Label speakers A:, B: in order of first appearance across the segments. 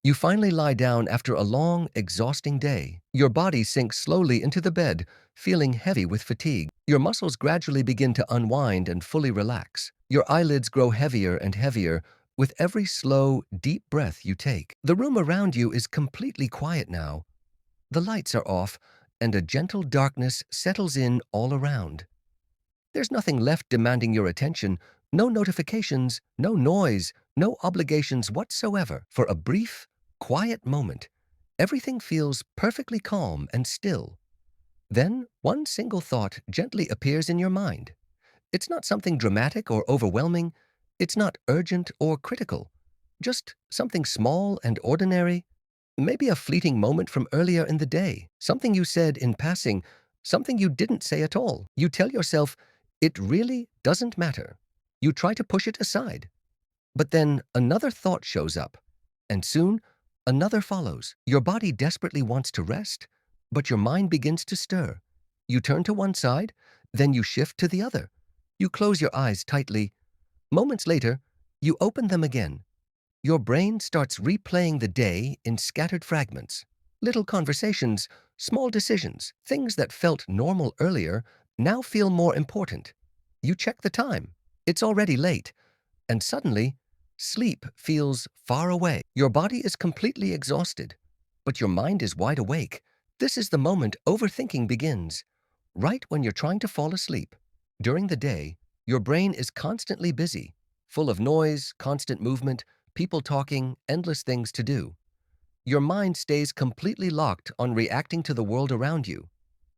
A: You finally lie down after a long, exhausting day. Your body sinks slowly into the bed, feeling heavy with fatigue. Your muscles gradually begin to unwind and fully relax. Your eyelids grow heavier and heavier with every slow, deep breath you take. The room around you is completely quiet now. The lights are off, and a gentle darkness settles in all around. There's nothing left demanding your attention, no notifications, no noise, no obligations whatsoever. For a brief, quiet moment, everything feels perfectly calm and still. Then, one single thought gently appears in your mind. It's not something dramatic or overwhelming. It's not urgent or critical. Just something small and ordinary. Maybe a fleeting moment from earlier in the day. Something you said in passing. Something you didn't say at all. You tell yourself, it really doesn't matter. You try to push it aside. But then another thought shows up. And soon, another follows. Your body desperately wants to rest, but your mind begins to stir. You turn to one side, then you shift to the other. You close your eyes tightly. Moments later, you open them again. Your brain starts replaying the day in scattered fragments. Little conversations, small decisions, things that felt normal earlier now feel more important. You check the time. It's already late. And suddenly, sleep feels far away. Your body is completely exhausted, but your mind is wide awake. This is the moment overthinking begins. Right when you're trying to fall asleep. During the day, your brain is constantly busy, full of noise, constant movement, people talking, endless things to do. Your mind stays completely locked on reacting to the world around you.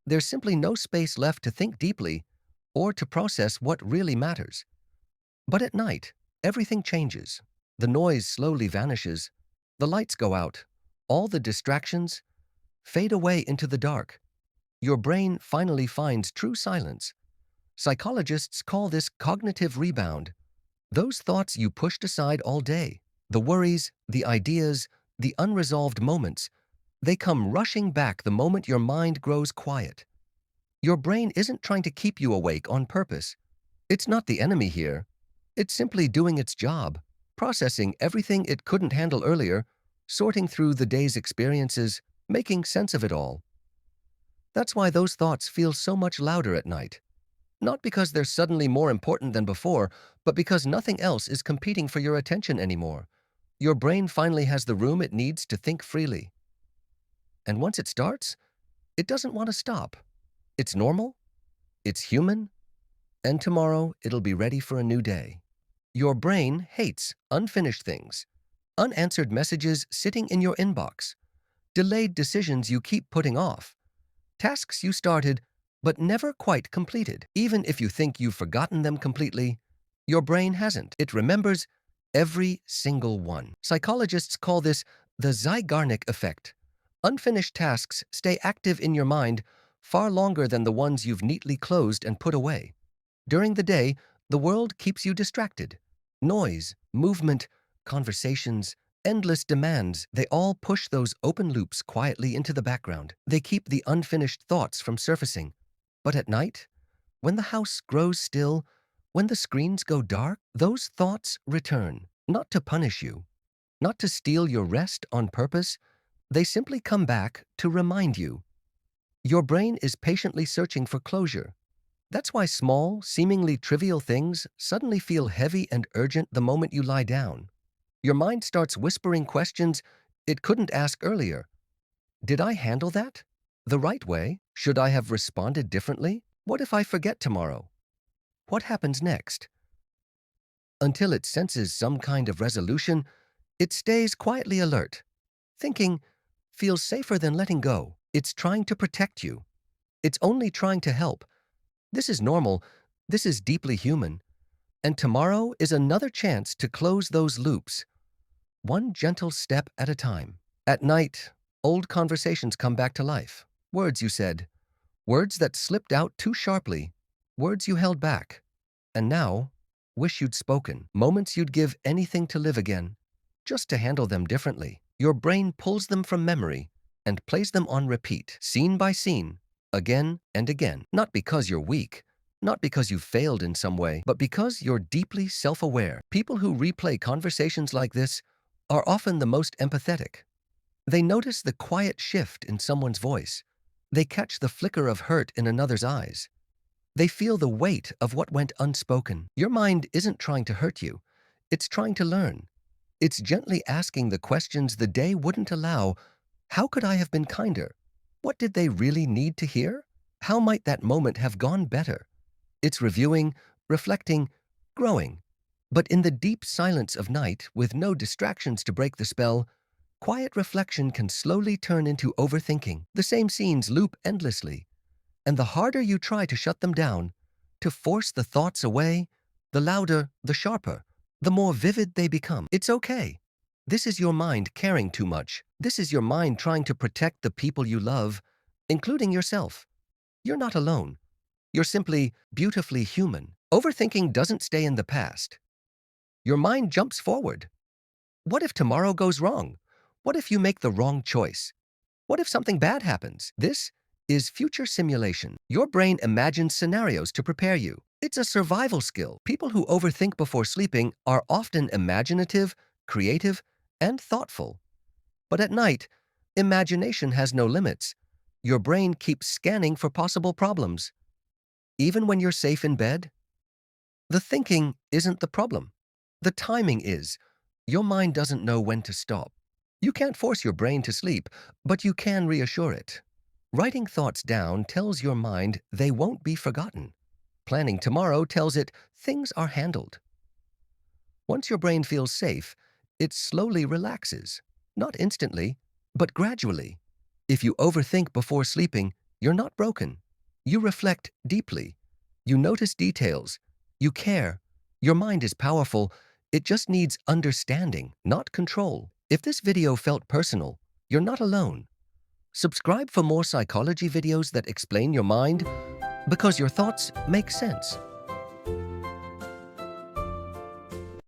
A: There's simply no space left to think deeply or to process what really matters. But at night, everything changes. The noise slowly vanishes. The lights go out. All the distractions fade away into the dark. Your brain finally finds true silence. Psychologists call this cognitive rebound. Those thoughts you pushed aside all day, the worries, the ideas, the unresolved moments, they come rushing back the moment your mind grows quiet. Your brain isn't trying to keep you awake on purpose. It's not the enemy here. It's simply doing its job, processing everything it couldn't handle earlier, sorting through the day's experiences, making sense of it all. That's why those thoughts feel so much louder at night. Not because they're suddenly more important than before, but because nothing else is competing for your attention anymore. Your brain finally has the room it needs to think freely. And once it starts, it doesn't want to stop. It's normal, it's human, and tomorrow it'll be ready for a new day. Your brain hates unfinished things, unanswered messages sitting in your inbox, delayed decisions you keep putting off, tasks you started but never quite completed. Even if you think you've forgotten them completely, your brain hasn't. It remembers every single one. Psychologists call this the Zeigarnik effect. Unfinished tasks stay active in your mind far longer than the ones you've neatly closed and put away. During the day, the world keeps you distracted. Noise, movement, conversations, endless demands, they all push those open loops quietly into the background. They keep the unfinished thoughts from surfacing. But at night, when the house grows still, when the screens go dark, those thoughts return, not to punish you, not to steal your rest on purpose. They simply come back to remind you. Your brain is patiently searching for closure. That's why small, seemingly trivial things suddenly feel heavy and urgent the moment you lie down. Your mind starts whispering questions it couldn't ask earlier. Did I handle that the right way? Should I have responded differently? What if I forget tomorrow? What happens next? Until it senses some kind of resolution, it stays quietly alert. Thinking feels safer than letting go. It's trying to protect you. It's only trying to help. This is normal. This is deeply human. And tomorrow is another chance to close those loops, one gentle step at a time. At night, old conversations come back to life. Words you said, words that slipped out too sharply, words you held back, and now wish you'd spoken. Moments you'd give anything to live again, just to handle them differently. Your brain pulls them from memory and plays them on repeat, scene by scene, again and again. Not because you're weak, not because you failed in some way, but because you're deeply self-aware. People who replay conversations like this are often the most empathetic. They notice the quiet shift in someone's voice. They catch the flicker of hurt in another's eyes. They feel the weight of what went unspoken. Your mind isn't trying to hurt you. It's trying to learn. It's gently asking the questions the day wouldn't allow. How could I have been kinder? What did they really need to hear? How might that moment have gone better? It's reviewing, reflecting, growing. But in the deep silence of night, with no distractions to break the spell, quiet reflection can slowly turn into overthinking. The same scenes loop endlessly, and the harder you try to shut them down, to force the thoughts away, the louder, the sharper, the more vivid they become. It's okay. This is your mind caring too much. This is your mind trying to protect the people you love, including yourself. You're not alone. You're simply beautifully human. Overthinking doesn't stay in the past. Your mind jumps forward. What if tomorrow goes wrong? What if you make the wrong choice? What if something bad happens? This is future simulation. Your brain imagines scenarios to prepare you. It's a survival skill. People who overthink before sleeping are often imaginative, creative, and thoughtful. But at night, imagination has no limits. Your brain keeps scanning for possible problems. Even when you're safe in bed, the thinking isn't the problem. The timing is. Your mind doesn't know when to stop. You can't force your brain to sleep, but you can reassure it. Writing thoughts down tells your mind they won't be forgotten. Planning tomorrow tells it things are handled. Once your brain feels safe, it slowly relaxes. Not instantly, but gradually. If you overthink before sleeping, you're not broken. You reflect deeply. You notice details. You care. Your mind is powerful. It just needs understanding, not control. If this video felt personal, you're not alone. Subscribe for more psychology videos that explain your mind, because your thoughts make sense.